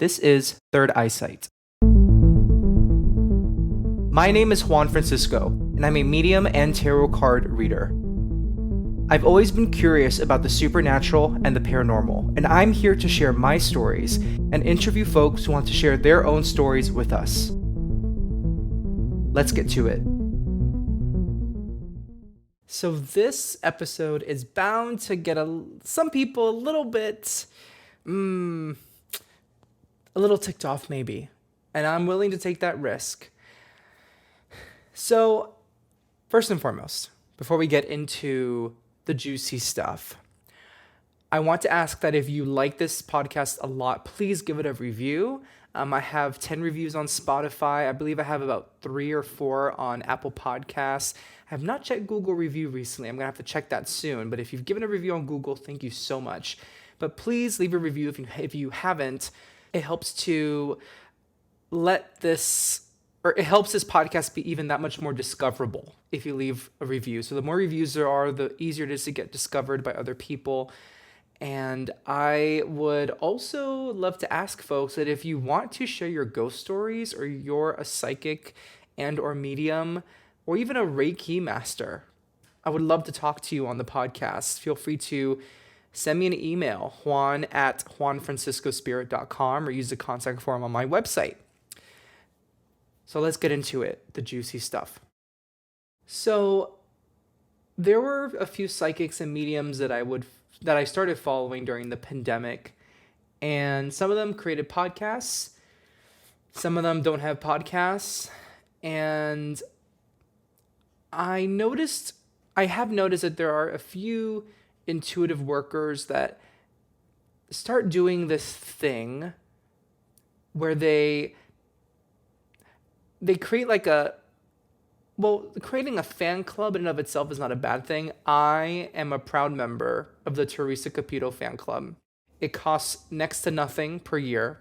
This is Third Eyesight. My name is Juan Francisco, and I'm a medium and tarot card reader. I've always been curious about the supernatural and the paranormal, and I'm here to share my stories and interview folks who want to share their own stories with us. Let's get to it. So this episode is bound to get some people a little bit, a little ticked off maybe, and I'm willing to take that risk. So, first and foremost, before we get into the juicy stuff, I want to ask that if you like this podcast a lot, please give it a review. I have 10 reviews on Spotify. I believe I have about 3 or 4 on Apple Podcasts. I have not checked Google review recently. I'm going to have to check that soon. But if you've given a review on Google, thank you so much. But please leave a review if you haven't. It helps to it helps this podcast be even that much more discoverable if you leave a review. So the more reviews there are, the easier it is to get discovered by other people. And I would also love to ask folks that if you want to share your ghost stories, or you're a psychic and or medium, or even a Reiki master, I would love to talk to you on the podcast. Feel free to send me an email, juan@juanfranciscospirit.com, or use the contact form on my website. So let's get into it, the juicy stuff. So there were a few psychics and mediums that I started following during the pandemic, and some of them created podcasts, some of them don't have podcasts, and I have noticed that there are a few intuitive workers that start doing this thing where they create creating a fan club in and of itself is not a bad thing. I am a proud member of the Teresa Capito fan club. It costs next to nothing per year.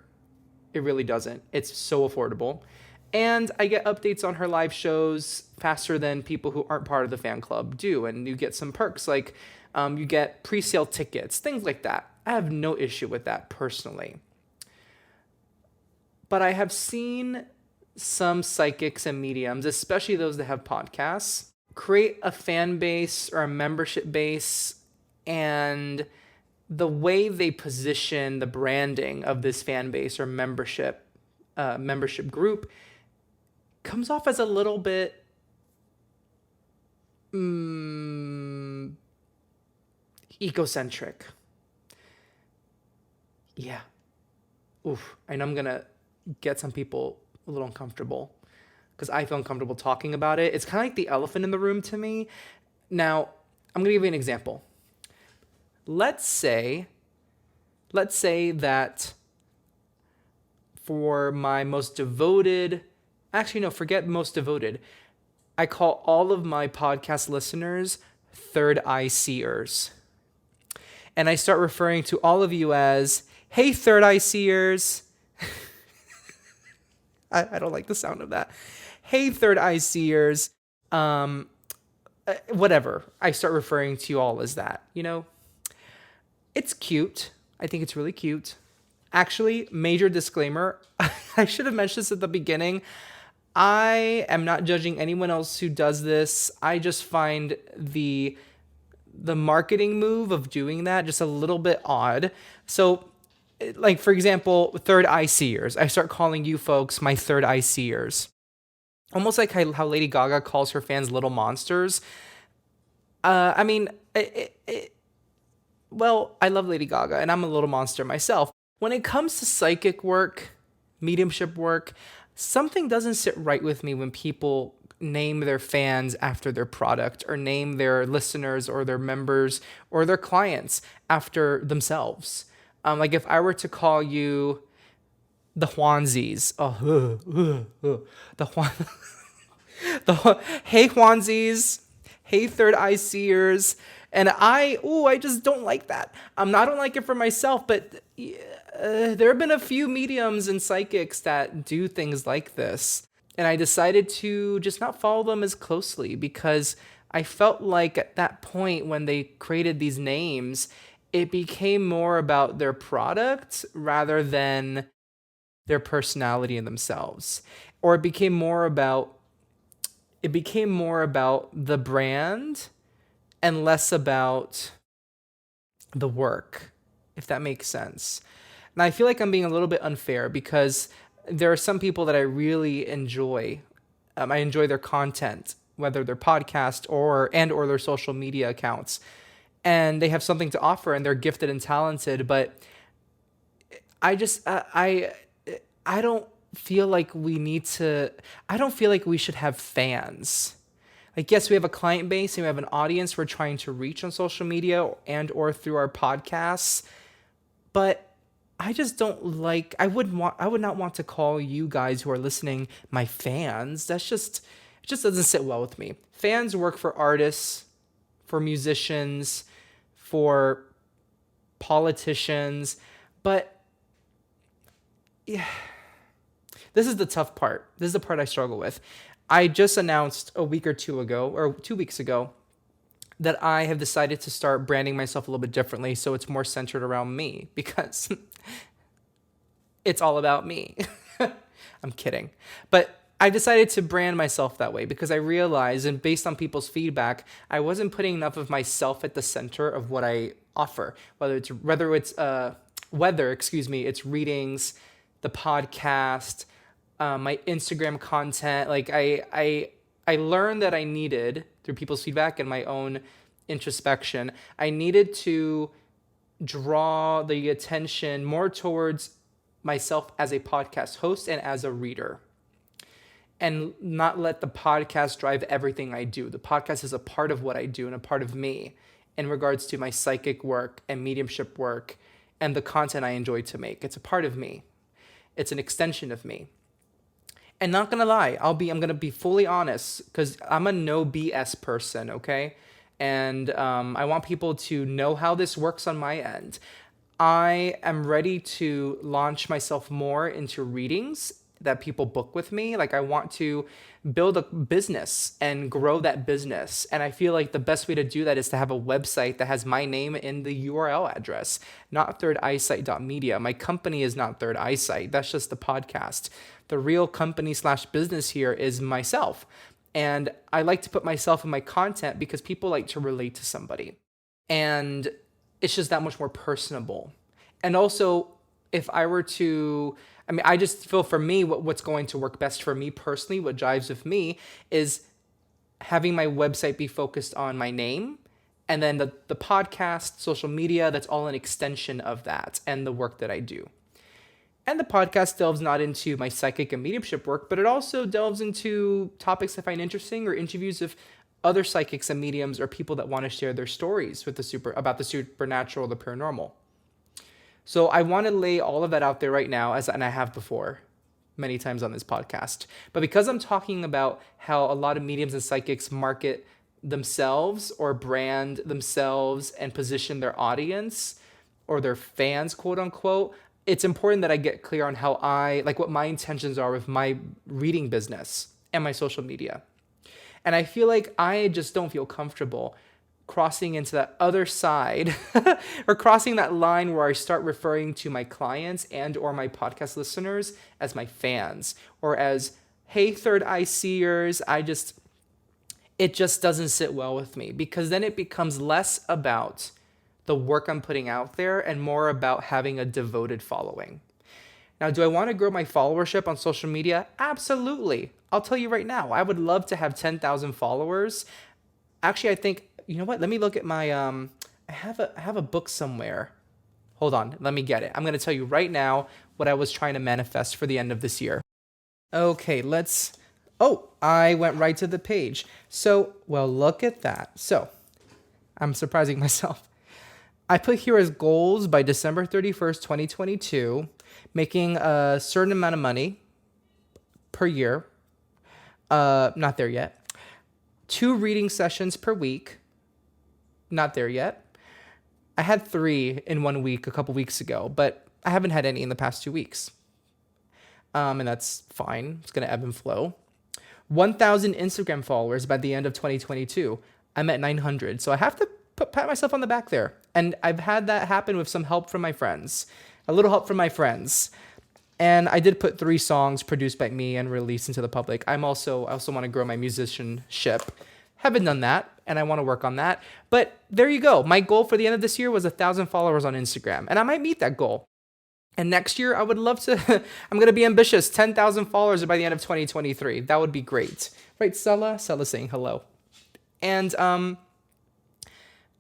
It really doesn't. It's so affordable. And I get updates on her live shows faster than people who aren't part of the fan club do. And you get some perks like you get pre-sale tickets, things like that. I have no issue with that personally. But I have seen some psychics and mediums, especially those that have podcasts, create a fan base or a membership base, and the way they position the branding of this fan base or membership group comes off as a little bit egocentric. Yeah. Oof. And I'm gonna get some people a little uncomfortable because I feel uncomfortable talking about it. It's kind of like the elephant in the room to me. Now, I'm going to give you an example. Let's say that for my most devoted, forget most devoted. I call all of my podcast listeners third eye seers. And I start referring to all of you as, hey, third eye seers. I don't like the sound of that. Hey, third eye seers. Whatever. I start referring to you all as that. It's cute. I think it's really cute. Actually, major disclaimer. I should have mentioned this at the beginning. I am not judging anyone else who does this. I just find the marketing move of doing that just a little bit odd. So, like, for example, third eye seers. I start calling you folks my third eye seers. Almost like how Lady Gaga calls her fans little monsters. I love Lady Gaga, and I'm a little monster myself. When it comes to psychic work, mediumship work, something doesn't sit right with me when people name their fans after their product, or name their listeners or their members or their clients after themselves. Like if I were to call you the Juansies, hey Juansies, hey third eye seers, and I just don't like that. I don't like it for myself, but there have been a few mediums and psychics that do things like this, and I decided to just not follow them as closely because I felt like at that point when they created these names, it became more about their product rather than their personality and themselves. Or it became more about the brand and less about the work, if that makes sense. And I feel like I'm being a little bit unfair because there are some people that I really enjoy. I enjoy their content, whether their podcast or their social media accounts, and they have something to offer and they're gifted and talented. But I just I don't feel like we need to. I don't feel like we should have fans. Like, yes, we have a client base and we have an audience we're trying to reach on social media and or through our podcasts, but I just don't like. I would not want to call you guys who are listening my fans. It just doesn't sit well with me. Fans work for artists, for musicians, for politicians, but yeah, this is the tough part. This is the part I struggle with. I just announced a week or two ago, or 2 weeks ago, that I have decided to start branding myself a little bit differently so it's more centered around me because it's all about me. I'm kidding. But I decided to brand myself that way because I realized, and based on people's feedback, I wasn't putting enough of myself at the center of what I offer, it's readings, the podcast, my Instagram content. Like I learned that I needed, through people's feedback and my own introspection, I needed to draw the attention more towards myself as a podcast host and as a reader, and not let the podcast drive everything I do. The podcast is a part of what I do and a part of me in regards to my psychic work and mediumship work and the content I enjoy to make. It's a part of me. It's an extension of me. And not gonna lie, I'm gonna be fully honest because I'm a no BS person, okay? And I want people to know how this works on my end. I am ready to launch myself more into readings that people book with me. Like, I want to build a business and grow that business. And I feel like the best way to do that is to have a website that has my name in the URL address, not thirdeyesight.media. My company is not Third Eyesight. That's just the podcast. The real company/business here is myself. And I like to put myself in my content because people like to relate to somebody. And it's just that much more personable. And also, if I were to, I just feel for me, what's going to work best for me personally, what jives with me, is having my website be focused on my name, and then the podcast, social media, that's all an extension of that and the work that I do. And the podcast delves not into my psychic and mediumship work, but it also delves into topics I find interesting or interviews of other psychics and mediums or people that want to share their stories with about the supernatural, the paranormal. So I want to lay all of that out there right now, and I have before many times on this podcast. But because I'm talking about how a lot of mediums and psychics market themselves or brand themselves and position their audience or their fans, quote unquote, it's important that I get clear on what my intentions are with my reading business and my social media. And I feel like I just don't feel comfortable crossing into that other side or crossing that line where I start referring to my clients and or my podcast listeners as my fans or as, hey, third eye seers. It just doesn't sit well with me because then it becomes less about the work I'm putting out there and more about having a devoted following. Now, do I want to grow my followership on social media? Absolutely. I'll tell you right now, I would love to have 10,000 followers. Actually, I think, you know what? Let me look at my, I have a book somewhere. Hold on, let me get it. I'm going to tell you right now what I was trying to manifest for the end of this year. Okay, I went right to the page. So, well, look at that. So, I'm surprising myself. I put here as goals by December 31st, 2022, making a certain amount of money per year. Not there yet. 2 reading sessions per week. Not there yet. I had 3 in 1 week a couple weeks ago, but I haven't had any in the past 2 weeks. And that's fine. It's going to ebb and flow. 1,000 Instagram followers by the end of 2022. I'm at 900. So I have to pat myself on the back there. And I've had that happen with some help from my friends. A little help from my friends. And I did put 3 songs produced by me and released into the public. I also want to grow my musicianship. Haven't done that, and I want to work on that. But there you go. My goal for the end of this year was 1,000 followers on Instagram, and I might meet that goal. And next year, I would love to, I'm going to be ambitious, 10,000 followers by the end of 2023. That would be great. Right, Stella? Stella's saying hello. And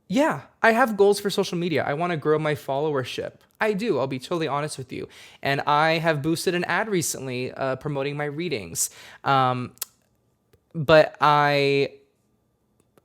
yeah, I have goals for social media. I want to grow my followership. I do. I'll be totally honest with you. And I have boosted an ad recently promoting my readings. But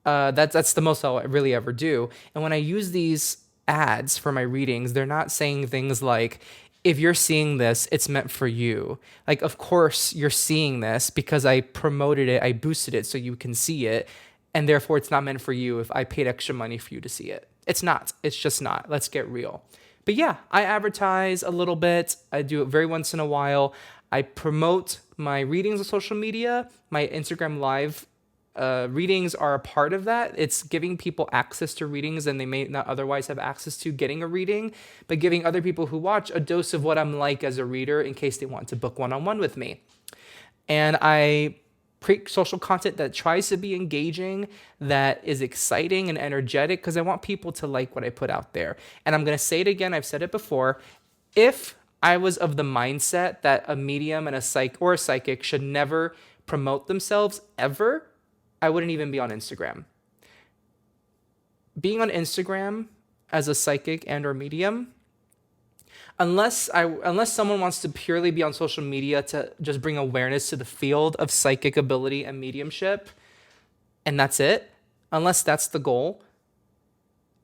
that's the most I'll really ever do. And when I use these ads for my readings, they're not saying things like, if you're seeing this, it's meant for you. Like, of course you're seeing this because I promoted it, I boosted it so you can see it. And therefore it's not meant for you if I paid extra money for you to see it. It's not. It's just not. Let's get real. But yeah, I advertise a little bit. I do it very once in a while. I promote my readings on social media. My Instagram live readings are a part of that. It's giving people access to readings and they may not otherwise have access to getting a reading, but giving other people who watch a dose of what I'm like as a reader in case they want to book one-on-one with me. And I create social content that tries to be engaging, that is exciting and energetic, because I want people to like what I put out there. And I'm going to say it again. I've said it before. If I was of the mindset that a medium and a psychic should never promote themselves ever, I wouldn't even be on Instagram. Being on Instagram as a psychic and or medium, unless someone wants to purely be on social media to just bring awareness to the field of psychic ability and mediumship, and that's it, unless that's the goal,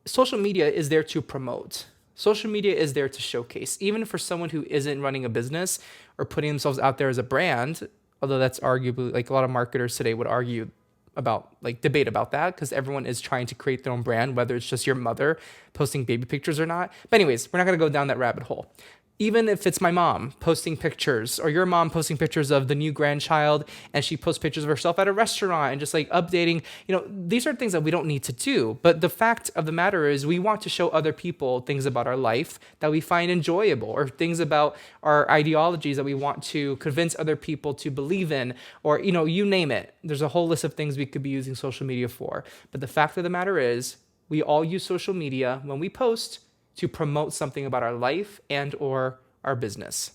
social media is there to promote. Social media is there to showcase. Even for someone who isn't running a business or putting themselves out there as a brand, although that's arguably, like, a lot of marketers today would argue about, like, debate about that, because everyone is trying to create their own brand, whether it's just your mother posting baby pictures or not. But anyways, we're not going to go down that rabbit hole. Even if it's my mom posting pictures, or your mom posting pictures of the new grandchild, and she posts pictures of herself at a restaurant and just like updating, these are things that we don't need to do. But the fact of the matter is, we want to show other people things about our life that we find enjoyable, or things about our ideologies that we want to convince other people to believe in, or, you name it. There's a whole list of things we could be using social media for. But the fact of the matter is, we all use social media when we post to promote something about our life and or our business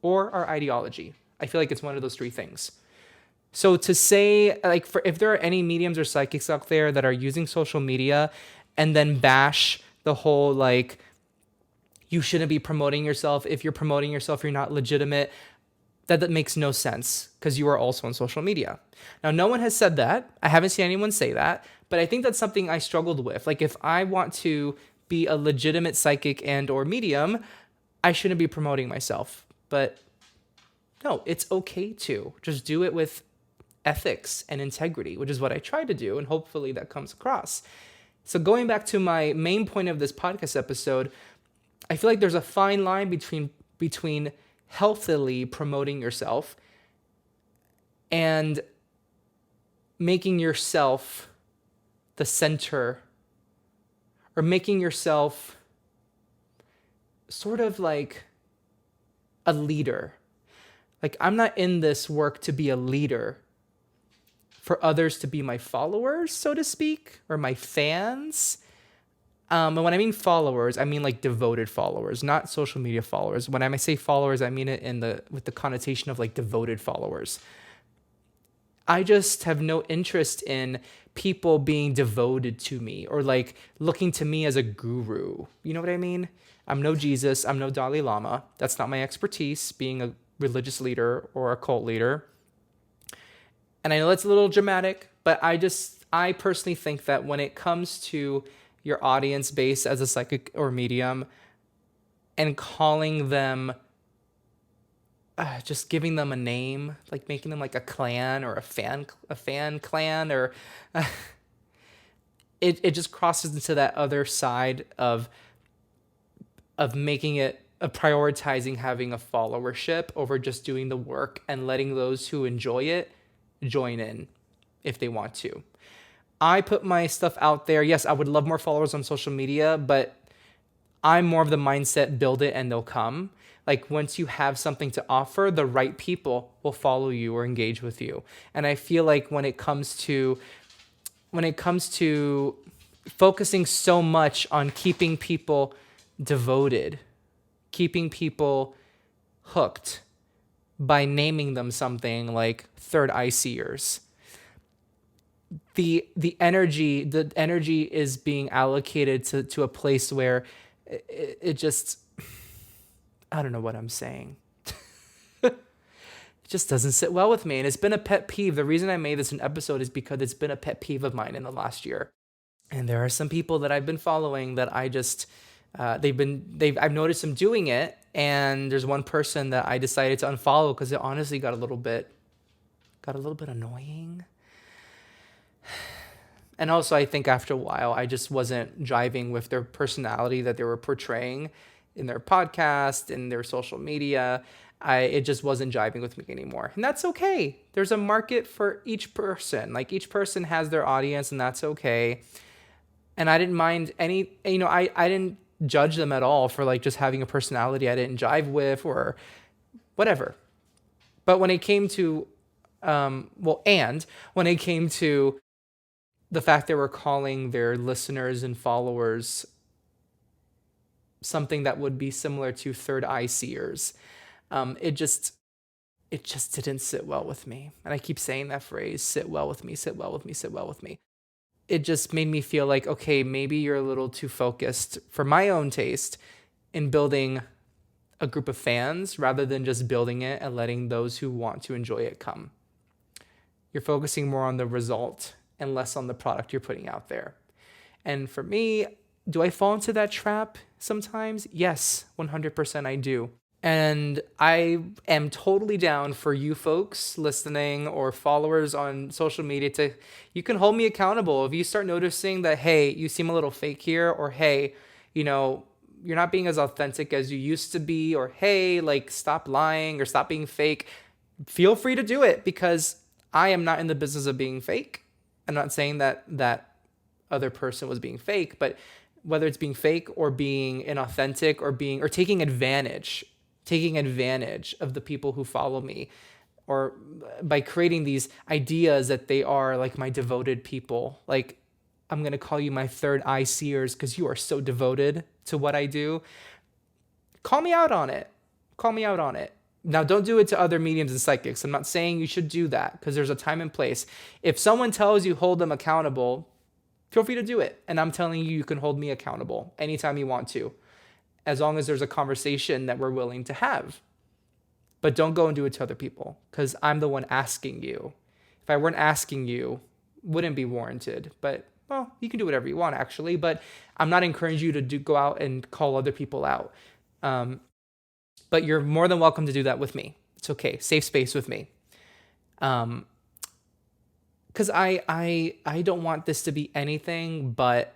or our ideology. I feel like it's one of those 3 things. So to say, like, if there are any mediums or psychics out there that are using social media and then bash the whole, like, you shouldn't be promoting yourself. If you're promoting yourself, you're not legitimate. That makes no sense, because you are also on social media. Now, no one has said that. I haven't seen anyone say that, but I think that's something I struggled with. Like, if I want to be a legitimate psychic and or medium, I shouldn't be promoting myself. But no, it's okay to just do it with ethics and integrity, which is what I try to do, and hopefully that comes across. So going back to my main point of this podcast episode, I feel like there's a fine line between healthily promoting yourself and making yourself the center, or making yourself sort of like a leader. Like, I'm not in this work to be a leader for others to be my followers, so to speak, or my fans. And when I mean followers, I mean like devoted followers, not social media followers. When I say followers, I mean it with the connotation of like devoted followers. I just have no interest in people being devoted to me or like looking to me as a guru. You know what I mean? I'm no Jesus. I'm no Dalai Lama. That's not my expertise, being a religious leader or a cult leader. And I know that's a little dramatic, but I personally think that when it comes to your audience base as a psychic or medium and calling them, just giving them a name, like making them like a clan or a fan clan, or it just crosses into that other side of making it prioritizing having a followership over just doing the work and letting those who enjoy it join in if they want to. I put my stuff out there. Yes, I would love more followers on social media, but I'm more of the mindset, build it and they'll come. Like once you have something to offer, the right people will follow you or engage with you. And I feel like when it comes to focusing so much on keeping people devoted, keeping people hooked by naming them something like third eye seers, the energy is being allocated to a place where it just, I don't know what I'm saying. It just doesn't sit well with me. And it's been a pet peeve. The reason I made this an episode is because it's been a pet peeve of mine in the last year. And there are some people that I've been following that I just, I've noticed them doing it. And there's one person that I decided to unfollow because it honestly got a little bit annoying. And also I think after a while, I just wasn't jiving with their personality that they were portraying in their podcast, in their social media. It just wasn't jiving with me anymore. And that's okay. There's a market for each person. Like each person has their audience, and that's okay. And I didn't mind I didn't judge them at all for like just having a personality I didn't jive with or whatever. But when it came to, when it came to the fact they were calling their listeners and followers something that would be similar to third eye seers, it just didn't sit well with me. And I keep saying that phrase, sit well with me, sit well with me, sit well with me. It just made me feel like, okay, maybe you're a little too focused for my own taste in building a group of fans rather than just building it and letting those who want to enjoy it come. You're focusing more on the result and less on the product you're putting out there. And for me, do I fall into that trap sometimes? Yes, 100% I do. And I am totally down for you folks listening or followers on social media you can hold me accountable. If you start noticing that, hey, you seem a little fake here, or hey, you're not being as authentic as you used to be, or hey, like stop lying or stop being fake, feel free to do it, because I am not in the business of being fake. I'm not saying that other person was being fake, but whether it's being fake or being inauthentic or taking advantage of the people who follow me, or by creating these ideas that they are like my devoted people. Like, I'm going to call you my third eye seers because you are so devoted to what I do. Call me out on it. Now, don't do it to other mediums and psychics. I'm not saying you should do that, because there's a time and place. If someone tells you hold them accountable, feel free to do it. And I'm telling you, you can hold me accountable anytime you want to, as long as there's a conversation that we're willing to have. But don't go and do it to other people, because I'm the one asking you. If I weren't asking you, wouldn't be warranted. But, well, you can do whatever you want, actually. But I'm not encouraging you to go out and call other people out. But you're more than welcome to do that with me. It's okay. Safe space with me. Because I don't want this to be anything but,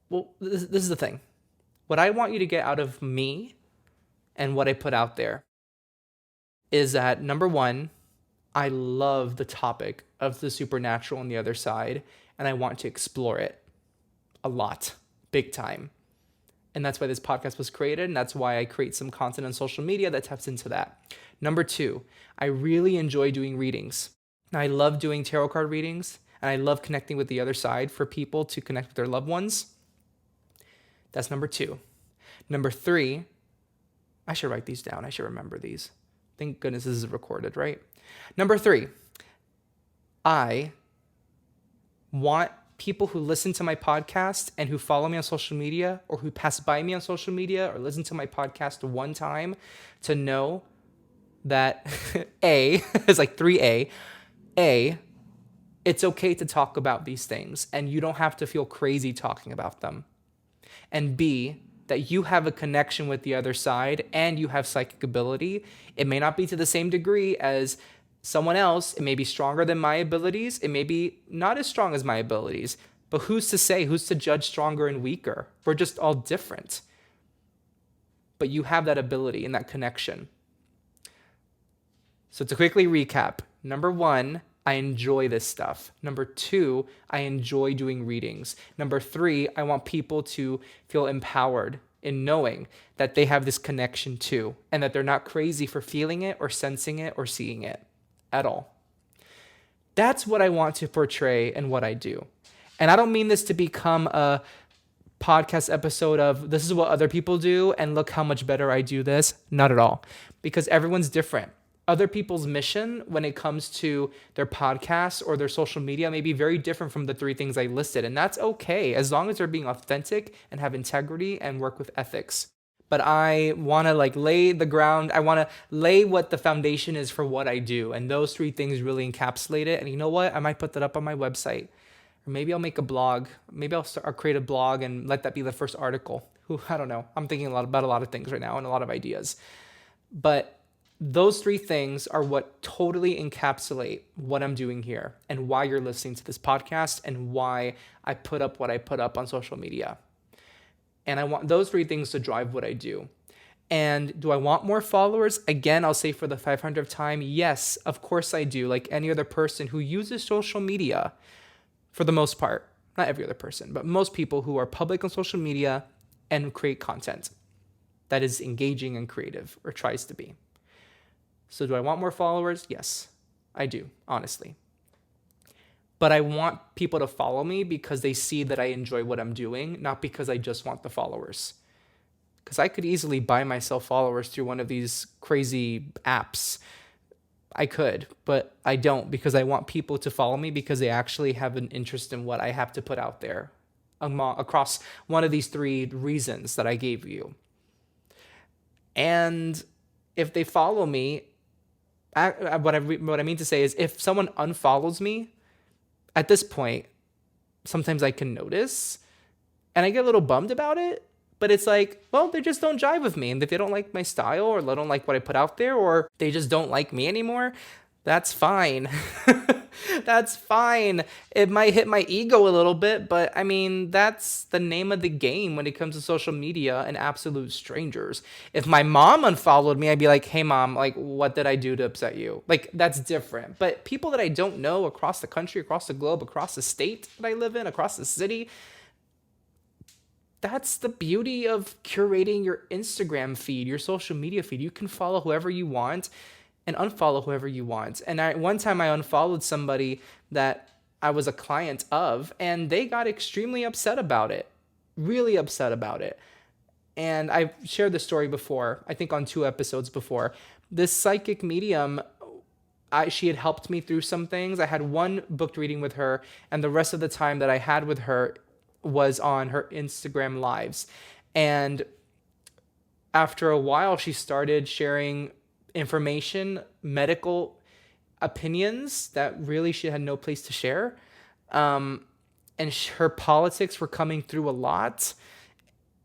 well, this is the thing. What I want you to get out of me and what I put out there is that, number one, I love the topic of the supernatural on the other side, and I want to explore it a lot, big time. And that's why this podcast was created, and that's why I create some content on social media that taps into that. Number two, I really enjoy doing readings. I love doing tarot card readings, and I love connecting with the other side for people to connect with their loved ones. That's number two. Number three, I should write these down. I should remember these. Thank goodness this is recorded, right? Number three, I want people who listen to my podcast and who follow me on social media, or who pass by me on social media or listen to my podcast one time, to know that it's like 3A. A, it's okay to talk about these things, and you don't have to feel crazy talking about them. And B, that you have a connection with the other side and you have psychic ability. It may not be to the same degree as someone else. It may be stronger than my abilities. It may be not as strong as my abilities. But who's to say? Who's to judge stronger and weaker? We're just all different. But you have that ability and that connection. So to quickly recap, number one, I enjoy this stuff. Number two, I enjoy doing readings. Number three, I want people to feel empowered in knowing that they have this connection too, and that they're not crazy for feeling it or sensing it or seeing it at all. That's what I want to portray in what I do. And I don't mean this to become a podcast episode of this is what other people do and look how much better I do this. Not at all. Because everyone's different. Other people's mission when it comes to their podcasts or their social media may be very different from the three things I listed. And that's okay, as long as they're being authentic and have integrity and work with ethics. But I want to lay the ground. I want to lay what the foundation is for what I do. And those three things really encapsulate it. And you know what? I might put that up on my website. Or maybe I'll make a blog. Maybe I'll create a blog and let that be the first article. I don't know. I'm thinking about a lot of things right now and a lot of ideas. But those three things are what totally encapsulate what I'm doing here and why you're listening to this podcast and why I put up what I put up on social media. And I want those three things to drive what I do. And do I want more followers? Again, I'll say for the 500th time, yes, of course I do. Like any other person who uses social media, for the most part, not every other person, but most people who are public on social media and create content that is engaging and creative, or tries to be. So do I want more followers? Yes, I do, honestly. But I want people to follow me because they see that I enjoy what I'm doing, not because I just want the followers. Because I could easily buy myself followers through one of these crazy apps. I could, but I don't, because I want people to follow me because they actually have an interest in what I have to put out there across one of these three reasons that I gave you. And if they follow me, what I mean to say is if someone unfollows me, at this point, sometimes I can notice and I get a little bummed about it, but it's like, well, they just don't jive with me. And if they don't like my style or they don't like what I put out there or they just don't like me anymore, that's fine. That's fine. It might hit my ego a little bit, but I mean, that's the name of the game when it comes to social media and absolute strangers. If my mom unfollowed me, I'd be like, hey mom, what did I do to upset you? That's different. But people that I don't know across the country, across the globe, across the state that I live in, across the city, that's the beauty of curating your Instagram feed, your social media feed. You can follow whoever you want and unfollow whoever you want. And one time I unfollowed somebody that I was a client of, and they got extremely upset about it, really upset about it. And I've shared this story before, I think on 2 episodes before. This psychic medium, she had helped me through some things. I had one booked reading with her, and the rest of the time that I had with her was on her Instagram lives. And after a while, she started sharing information, medical opinions that really she had no place to share. And her politics were coming through a lot,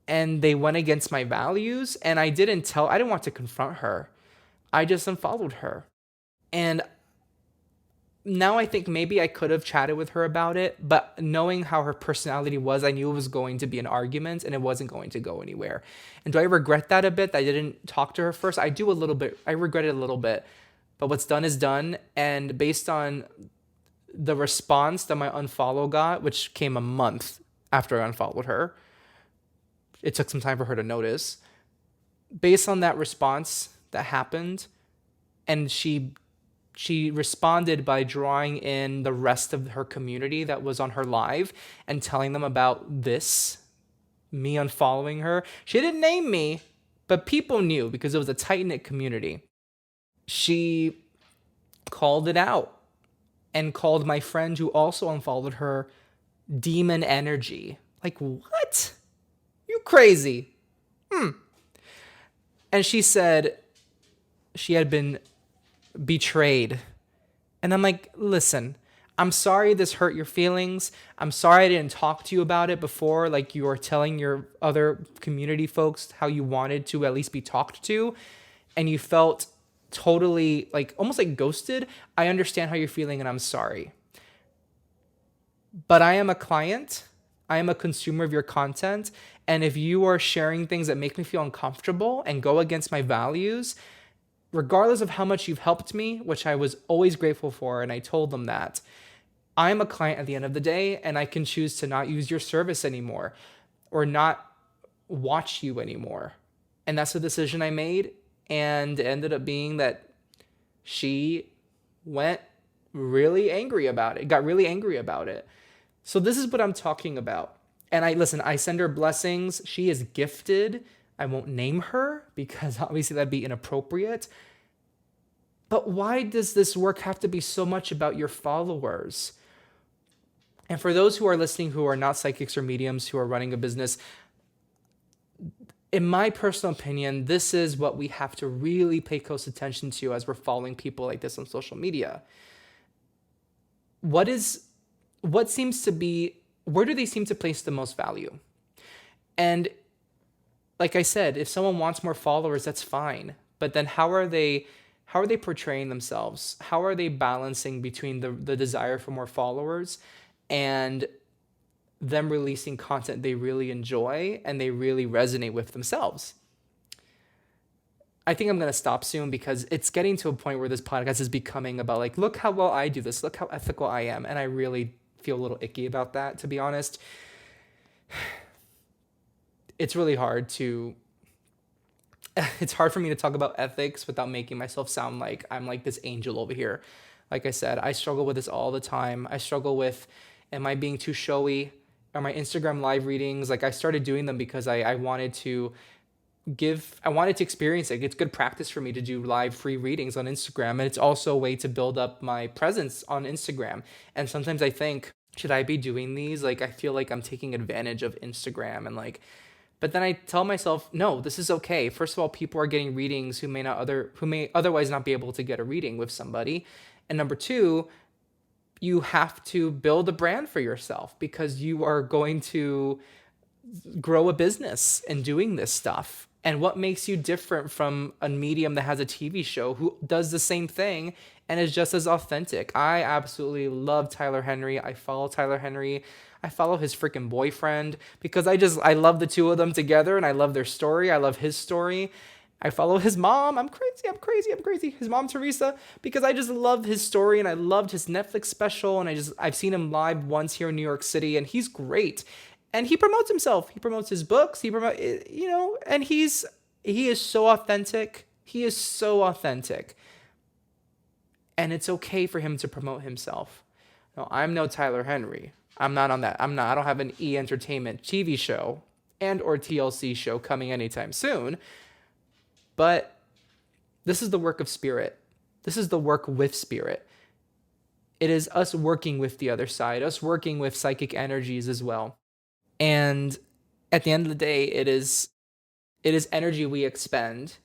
and they went against my values. And I didn't want to confront her. I just unfollowed her. And now I think maybe I could have chatted with her about it, but knowing how her personality was, I knew it was going to be an argument and it wasn't going to go anywhere. And do I regret that a bit, that I didn't talk to her first? I do a little bit. I regret it a little bit, but what's done is done. And based on the response that my unfollow got, which came a month after I unfollowed her, it took some time for her to notice. Based on that response that happened, and she responded by drawing in the rest of her community that was on her live and telling them about this, me unfollowing her. She didn't name me, but people knew because it was a tight-knit community. She called it out and called my friend who also unfollowed her demon energy. What? You crazy. And she said she had been betrayed. And I'm like, listen, I'm sorry this hurt your feelings. I'm sorry I didn't talk to you about it before, like you were telling your other community folks how you wanted to at least be talked to, and you felt totally almost ghosted. I understand how you're feeling and I'm sorry. But I am a client. I am a consumer of your content. And if you are sharing things that make me feel uncomfortable and go against my values, regardless of how much you've helped me, which I was always grateful for, and I told them that, I'm a client at the end of the day, and I can choose to not use your service anymore, or not watch you anymore. And that's the decision I made. And it ended up being that she went really angry about it, got really angry about it. So this is what I'm talking about. And I send her blessings. She is gifted. I won't name her because obviously that'd be inappropriate. But why does this work have to be so much about your followers? And for those who are listening who are not psychics or mediums who are running a business, in my personal opinion, this is what we have to really pay close attention to as we're following people like this on social media. What seems to be, where do they seem to place the most value? And like I said, if someone wants more followers, that's fine. But then how are they portraying themselves? How are they balancing between the desire for more followers and them releasing content they really enjoy and they really resonate with themselves? I think I'm going to stop soon because it's getting to a point where this podcast is becoming about like, look how well I do this, look how ethical I am. And I really feel a little icky about that, to be honest. It's really hard it's hard for me to talk about ethics without making myself sound like I'm like this angel over here. Like I said, I struggle with this all the time. I struggle with, am I being too showy? Are my Instagram live readings, like I started doing them because I wanted to experience it. It's good practice for me to do live free readings on Instagram. And it's also a way to build up my presence on Instagram. And sometimes I think, should I be doing these? Like, I feel like I'm taking advantage of Instagram and like, but then I tell myself, no, this is okay. First of all, people are getting readings who may otherwise not be able to get a reading with somebody. And number two, you have to build a brand for yourself because you are going to grow a business in doing this stuff. And what makes you different from a medium that has a TV show who does the same thing and is just as authentic? I absolutely love Tyler Henry. I follow Tyler Henry. I follow his freaking boyfriend because I love the two of them together and I love their story. I love his story. I follow his mom. I'm crazy. His mom, Teresa, because I just love his story and I loved his Netflix special. And I've seen him live once here in New York City and he's great. And he promotes himself. He promotes his books. And he is so authentic. He is so authentic. And it's okay for him to promote himself. No, I'm no Tyler Henry. I'm not on that. I don't have an E! Entertainment TV show and or TLC show coming anytime soon. But this is the work of spirit. This is the work with spirit. It is us working with the other side, us working with psychic energies as well. And at the end of the day, it is energy we expend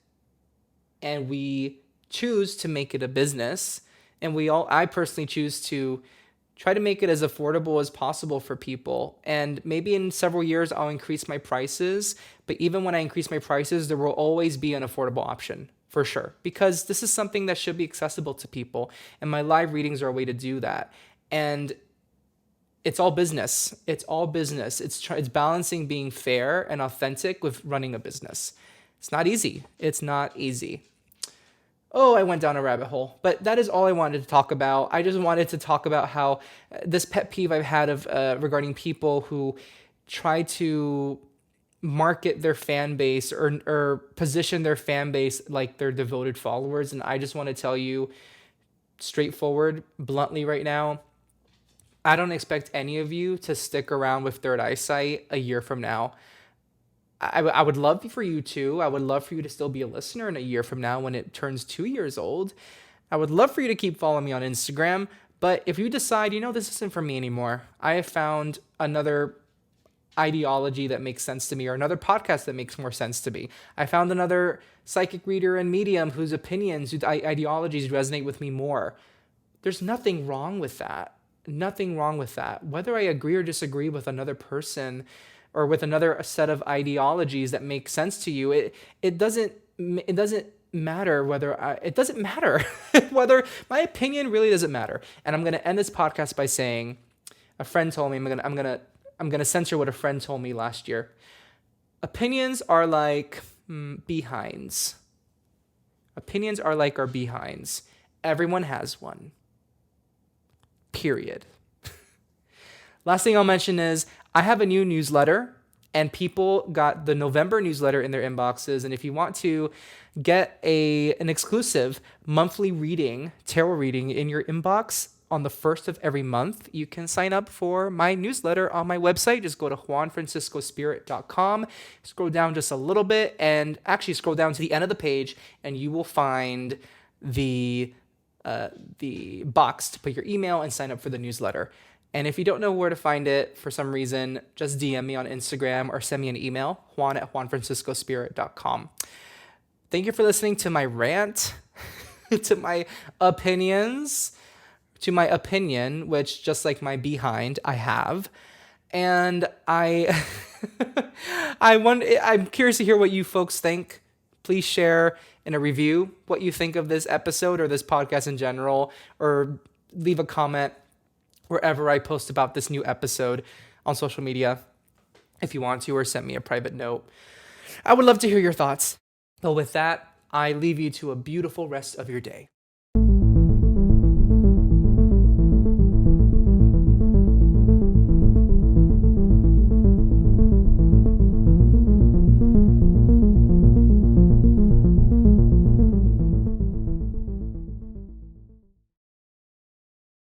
and we choose to make it a business. And I personally choose to try to make it as affordable as possible for people. And maybe in several years, I'll increase my prices. But even when I increase my prices, there will always be an affordable option for sure, because this is something that should be accessible to people. And my live readings are a way to do that. And it's all business. It's all business. It's balancing being fair and authentic with running a business. It's not easy. It's not easy. Oh, I went down a rabbit hole, but that is all I wanted to talk about. I just wanted to talk about how this pet peeve I've had of regarding people who try to market their fan base or position their fan base like they're devoted followers. And I just want to tell you straightforward, bluntly right now, I don't expect any of you to stick around with Third Eyesight a year from now. I would love for you to. I would love for you to still be a listener in a year from now when it turns 2 years old. I would love for you to keep following me on Instagram. But if you decide, this isn't for me anymore, I have found another ideology that makes sense to me or another podcast that makes more sense to me. I found another psychic reader and medium whose opinions, whose ideologies resonate with me more. There's nothing wrong with that. Nothing wrong with that. Whether I agree or disagree with another person or with another set of ideologies that make sense to you, it doesn't matter it doesn't matter whether my opinion really doesn't matter. And I'm going to end this podcast by saying a friend told me, I'm going to censor what a friend told me last year. Opinions are like behinds. Opinions are like our behinds. Everyone has one. Period. Last thing I'll mention is I have a new newsletter. And people got the November newsletter in their inboxes. And if you want to get an exclusive monthly tarot reading in your inbox on the first of every month, you can sign up for my newsletter on my website. Just go to juanfranciscospirit.com, scroll down just a little bit, and actually scroll down to the end of the page, and you will find the box to put your email and sign up for the newsletter. And if you don't know where to find it for some reason, just DM me on Instagram or send me an email, juan@juanfranciscospirit.com. Thank you for listening to my rant, to my opinions, to my opinion, which just like my behind, I have. And I'm curious to hear what you folks think. Please share in a review what you think of this episode or this podcast in general, or leave a comment wherever I post about this new episode on social media if you want to, or send me a private note. I would love to hear your thoughts. Well, with that, I leave you to a beautiful rest of your day.